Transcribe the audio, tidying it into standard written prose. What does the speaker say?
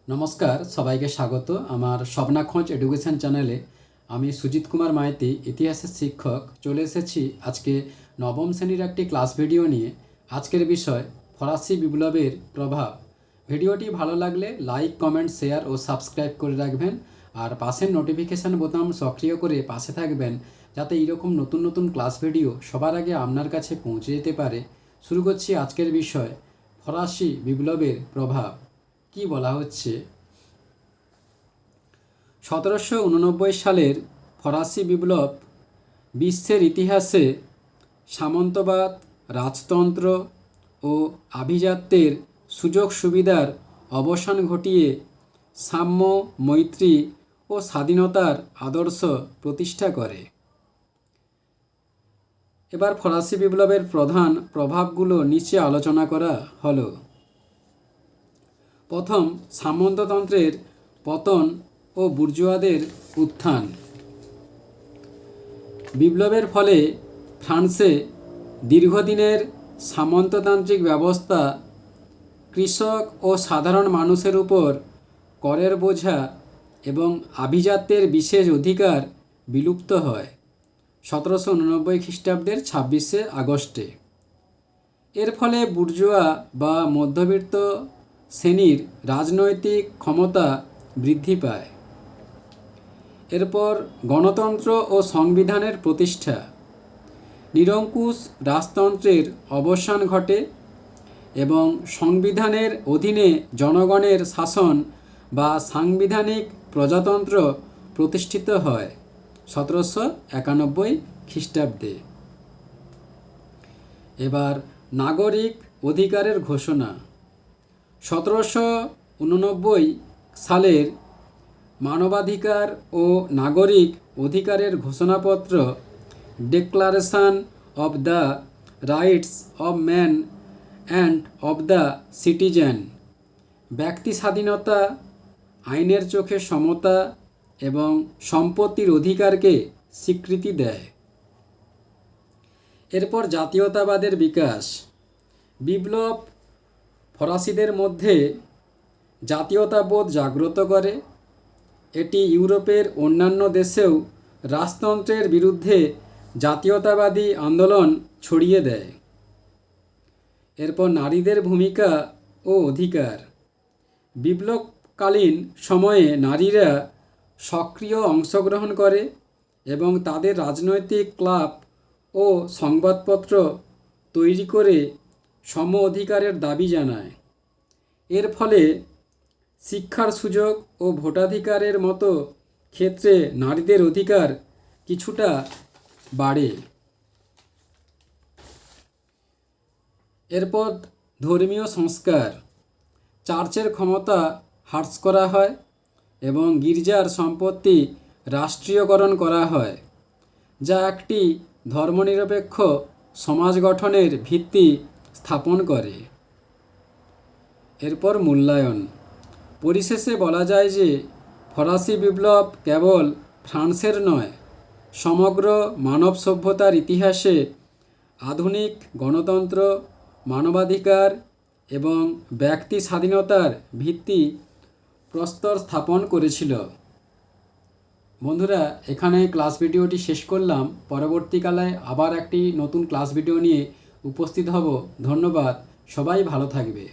নমস্কার, সবাইকে স্বাগত আমার স্বপ্নাখোঁজ এডুকেশন চ্যানেলে। আমি সুজিত কুমার মাইতি, ইতিহাসের শিক্ষক। চলে এসেছি আজকে নবম শ্রেণীর একটি ক্লাস ভিডিও নিয়ে। আজকের বিষয় ফরাসি বিপ্লবের প্রভাব। ভিডিওটি ভালো লাগলে লাইক, কমেন্ট, শেয়ার ও সাবস্ক্রাইব করে রাখবেন। আর পাশের নোটিফিকেশান বোতাম সক্রিয় করে পাশে থাকবেন, যাতে এইরকম নতুন নতুন ক্লাস ভিডিও সবার আগে আপনার কাছে পৌঁছে যেতে পারে। শুরু করছি আজকের বিষয়, ফরাসি বিপ্লবের প্রভাব। কি বলা হচ্ছে, 1789 সালের ফরাসি বিপ্লব বিশ্বের ইতিহাসে সামন্তবাদ, রাজতন্ত্র ও আভিজাত্যের সুযোগ সুবিধার অবসান ঘটিয়ে সাম্য, মৈত্রী ও স্বাধীনতার আদর্শ প্রতিষ্ঠা করে। এবার ফরাসি বিপ্লবের প্রধান প্রভাবগুলো নিচে আলোচনা করা হলো। প্রথম, সামন্ততন্ত্রের পতন ও বুর্জোয়াদের উত্থান। বিপ্লবের ফলে ফ্রান্সে দীর্ঘদিনের সামন্ততান্ত্রিক ব্যবস্থা, কৃষক ও সাধারণ মানুষের উপর করের বোঝা এবং আভিজাত্যের বিশেষ অধিকার বিলুপ্ত হয় 1789 খ্রিস্টাব্দের 26শে আগস্টে। এর ফলে বুর্জোয়া বা মধ্যবিত্ত শ্রেণীর রাজনৈতিক ক্ষমতা বৃদ্ধি পায়। এরপর গণতন্ত্র ও সংবিধানের প্রতিষ্ঠা। নিরঙ্কুশ রাজতন্ত্রের অবসান ঘটে এবং সংবিধানের অধীনে জনগণের শাসন বা সাংবিধানিক প্রজাতন্ত্র প্রতিষ্ঠিত হয় 1791 খ্রিস্টাব্দে। এবার নাগরিক অধিকারের ঘোষণা। 1789 সালের মানবাধিকার ও নাগরিক অধিকারের ঘোষণাপত্র, declaration of the rights of man and of the citizen, ব্যক্তি স্বাধীনতা, আইনের চোখে সমতা এবং সম্পত্তির অধিকারকে স্বীকৃতি দেয়। এরপর জাতীয়তাবাদের বিকাশ। বিপ্লব ফরাসিদের মধ্যে জাতীয়তাবোধ জাগ্রত করে। এটি ইউরোপের অন্যান্য দেশেও রাজতন্ত্রের বিরুদ্ধে জাতীয়তাবাদী আন্দোলন ছড়িয়ে দেয়। এরপর নারীদের ভূমিকা ও অধিকার। বিপ্লবকালীন সময়ে নারীরা সক্রিয় অংশগ্রহণ করে এবং তাদের রাজনৈতিক ক্লাব ও সংবাদপত্র তৈরি করে সম অধিকারের দাবি জানায়। এর ফলে শিক্ষার সুযোগ ও ভোটাধিকারের মতো ক্ষেত্রে নারীদের অধিকার কিছুটা বাড়ে। এরপর ধর্মীয় সংস্কার। চার্চের ক্ষমতা হ্রাস করা হয় এবং গির্জার সম্পত্তি রাষ্ট্রীয়করণ করা হয়, যা একটি ধর্মনিরপেক্ষ সমাজ গঠনের ভিত্তি স্থাপন করে। এরপর মূল্যায়ন। পরিশেষে বলা যায় যে ফরাসি বিপ্লব কেবল ফ্রান্সের নয়, সমগ্র মানব সভ্যতার ইতিহাসে আধুনিক গণতন্ত্র, মানবাধিকার এবং ব্যক্তি স্বাধীনতার ভিত্তি প্রস্তর স্থাপন করেছিল। বন্ধুরা, এখানে ক্লাস ভিডিওটি শেষ করলাম। পরবর্তীকালে আবার একটি নতুন ক্লাস ভিডিও নিয়ে উপস্থিত হব। ধন্যবাদ, সবাই ভালো থাকবে।